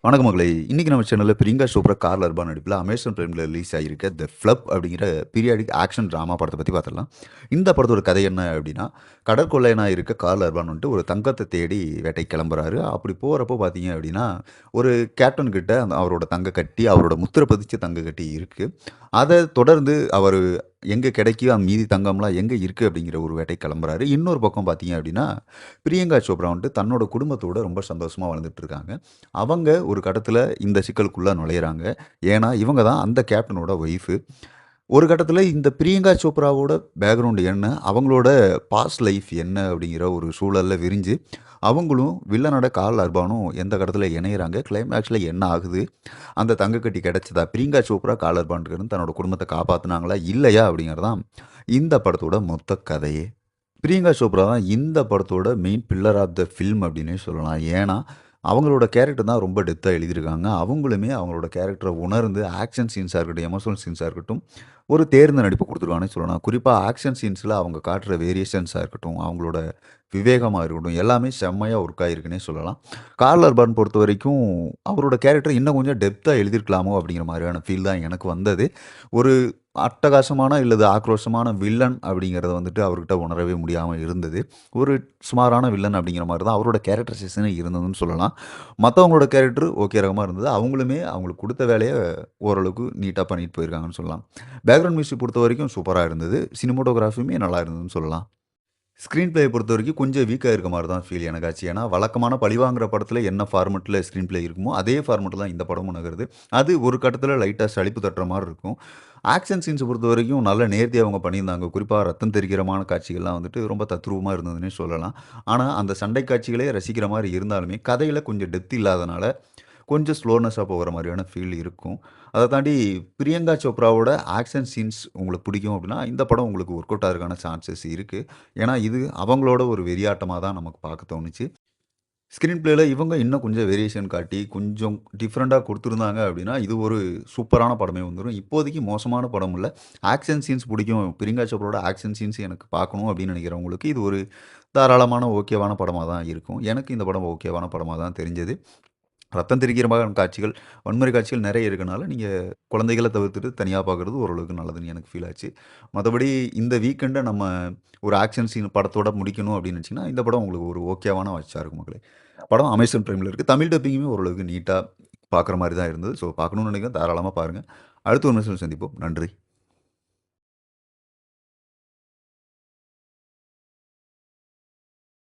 வணக்கம் மகளே! இன்னைக்கு நம்ம சேனல்ல பிரியங்கா சோப்ரா, கார்ல் அர்பான் நடிப்பில அமேசான் பிரைம்ல ரிலீஸ் ஆகியிருக்க தி ஃப்ளப் அப்படிங்கிற பீரியாடிக் ஆக்ஷன் டிராமா படத்த பத்தி பார்த்துடலாம். இந்த படத்தோட கதை என்ன அப்படின்னா, கடற்கொள்ளையனா இருக்க கார்ல் அர்பான் வந்துட்டு ஒரு தங்கத்த தேடி வேட்டைக்கு கிளம்புறாரு. அப்படி போறப்போ பார்த்தீங்க அப்படின்னா, ஒரு கேப்டன் கிட்ட அவரோட தங்க கட்டி, அவரோட முத்திர பதிச்ச தங்க கட்டி இருக்கு. அத தொடர்ந்து அவரு எங்க கிடைக்குதோ மீதி தங்கம்லாம் எங்க இருக்கு அப்படிங்கிற ஒரு வேட்டைக்கு கிளம்புறாரு. இன்னொரு பக்கம் பார்த்தீங்க அப்படின்னா, பிரியங்கா சோப்ரா வந்துட்டு தன்னோட குடும்பத்தோட ரொம்ப சந்தோஷமா வாழ்ந்துட்டு இருக்காங்க. அவங்க ஒரு கட்டத்தில இந்த சிக்கலுக்குள்ள நுழையிறாங்க. ஏன்னா, இவங்க தான் அந்த கேப்டனோட ஒய்ஃபு. ஒரு கட்டத்தில இந்த பிரியங்கா சோப்ராவோட பேக்ரவுண்ட் என்ன, அவங்களோட பாஸ்ட் லைஃப் என்ன அப்படிங்கிற ஒரு சூழல்ல விரிஞ்சு, அவங்களும் வில்லனோட கார்ல் அர்பானும் எந்த கட்டத்தில இணையிறாங்க, கிளைமாக்ஸ்ல என்ன ஆகுது, அந்த தங்கக்கட்டி கிடைச்சதா, பிரியங்கா சோப்ரா கார்ல் அர்பான்கிட்டருந்து தன்னோட குடும்பத்த காப்பாத்துனாங்களா, இல்லையா அப்படிங்கிறது தான் இந்த படத்தோட மொத்த கதையே. பிரியங்கா சோப்ரா தான் இந்த படத்தோட main pillar of the film அப்படின்னே சொல்லலாம். ஏன்னா, அவங்களோட கேரக்டர் தான் ரொம்ப டெப்த்தா எழுதியிருக்காங்க. அவங்களுமே அவங்களோட கேரக்டர உணர்ந்து ஆக்ஷன் சீன்ஸா இருக்கட்டும், எமோஷனல் சீன்ஸா இருக்கட்டும், ஒரு தேர்ந்த நடிப்பு குடுத்துருக்காங்கன்னே சொல்லலாம். குறிப்பா ஆக்ஷன் சீன்ஸ்ல அவங்க காட்டுற வேரியேஷன்ஸா இருக்கட்டும், அவங்களோட விவேகமா இருக்கட்டும், எல்லாமே செம்மையா ஒர்க் ஆகியிருக்குன்னே சொல்லலாம். கார்ல் அர்பான் பொறுத்தவரைக்கும், அவரோட கேரக்டர் இன்னும் கொஞ்சம் டெப்த்தா எழுதியிருக்கலாமோ அப்படிங்கிற மாரியான ஃபீல் தான் எனக்கு வந்தது. ஒரு அட்டகாசமான இல்லது ஆக்ரோஷமான வில்லன் அப்படிங்கிறத வந்துட்டு அவர்கிட்ட உணரவே முடியாம இருந்தது. ஒரு சுமாரான வில்லன் அப்படிங்கிற மாரி தான் அவரோட கேரக்டரைசேஷனே இருந்ததுன்னு சொல்லலாம். மத்தவங்களோட கேரக்டர் ஓகே ரகமா இருந்தது. அவங்களுமே அவங்களுக்கு குடுத்த வேலைய ஓரளவுக்கு நீட்டா பண்ணிட்டு போயிருக்காங்கன்னு சொல்லலாம். பேக்கிரவுண்ட் மியூசிக் பொறுத்தவரைக்கும் சூப்பரா இருந்தது. சினிமாட்டோகிராஃபியுமே நல்லா இருந்ததுன்னு சொல்லலாம். ஸ்க்ரீன் பிளேய பொறுத்தவரைக்கும் கொஞ்சம் வீக்கா இருக்க மாரி தான் ஃபீல் எனக்காச்சு. ஏன்னா, வழக்கமான பழிவாங்குற படத்துல என்ன ஃபார்மெட்ல ஸ்க்ரீன் பிளே இருக்குமோ, அதே ஃபார்மெட்ல தான் இந்த படமும் நகருது. அது ஒரு கட்டத்துல லைட்டா சலிப்பு தட்டுற மாரி இருக்கும். ஆக்ஷன் சீன்ஸ பொறுத்தவரைக்கும் நல்ல நேர்த்தியா அவங்க பண்ணியிருந்தாங்க. குறிப்பா ரத்தம் தெறிக்கிறமான காட்சிகள்லாம் வந்துட்டு ரொம்ப தத்ரூவமா இருந்ததுன்னே சொல்லலாம். ஆனா, அந்த சண்டை காட்சிகளே ரசிக்கிற மாரி இருந்தாலுமே, கதையில கொஞ்சம் டெப்த் இல்லாதனால, கொஞ்சம் ஸ்லோனஸ்ஸா போகுற மாரியான ஃபீல் இருக்கும். அத தாண்டி பிரியங்கா சோப்ராவோட ஆக்ஷன் சீன்ஸ் உங்களுக்கு பிடிக்கும் அப்படின்னா, இந்த படம் உங்களுக்கு ஒர்க் அவுட் ஆகுறதுக்கான சான்சஸ் இருக்கு. ஏன்னா, இது அவங்களோட ஒரு வெறியாட்டமா தான் நமக்கு பார்க்க தோணுச்சு. ஸ்க்ரீன் பிளேல இவங்க இன்னும் கொஞ்சம் வேரியேஷன் காட்டி, கொஞ்சம் டிஃபரெண்ட்டா குடுத்துருந்தாங்க அப்படின்னா, இது ஒரு சூப்பரான படமே வந்துரும். இப்போதைக்கு மோசமான படம் இல்ல. ஆக்ஷன் சீன்ஸ் பிடிக்கும். பிரியங்கா சோப்ராவோட ஆக்ஷன் சீன்ஸ் எனக்கு பார்க்கணும் அப்படின்னு நினைக்கிறவங்களுக்கு, இது ஒரு தாராளமான ஓகேவான படமா தான் இருக்கும். எனக்கு இந்த படம் ஓகேவான படமா தான் தெரிஞ்சது. ரத்தம் தெறிக்கிற மாரியான காட்சிகள், வன்முறை காட்சிகள் நெறைய இருக்கனால, நீங்க குழந்தைகள தவிர்த்துட்டு தனியா பார்க்குறது ஓரளவுக்கு நல்லதுன்னு எனக்கு ஃபீல் ஆச்சு. மத்தபடி இந்த வீக்கெண்ட நம்ம ஒரு ஆக்ஷன் சீன் படத்தோட முடிக்கணும் அப்படின்னு நெனச்சீங்கன்னா, இந்த படம் உங்களுக்கு ஒரு ஓகேவான வாட்ச்சா இருக்கும் மக்களே. படம் அமேசான் பிரைம்ல இருக்கு. தமிழ் டப்பிங்குமே ஓரளவுக்கு நீட்டா பார்க்குற மாரி தான் இருந்தது. ஸோ பார்க்கணும்னு நெனைக்கிறேன் தாராளமா பாருங்க. அடுத்த ஒரு நிமிஷம் சந்திப்போம். நன்றி.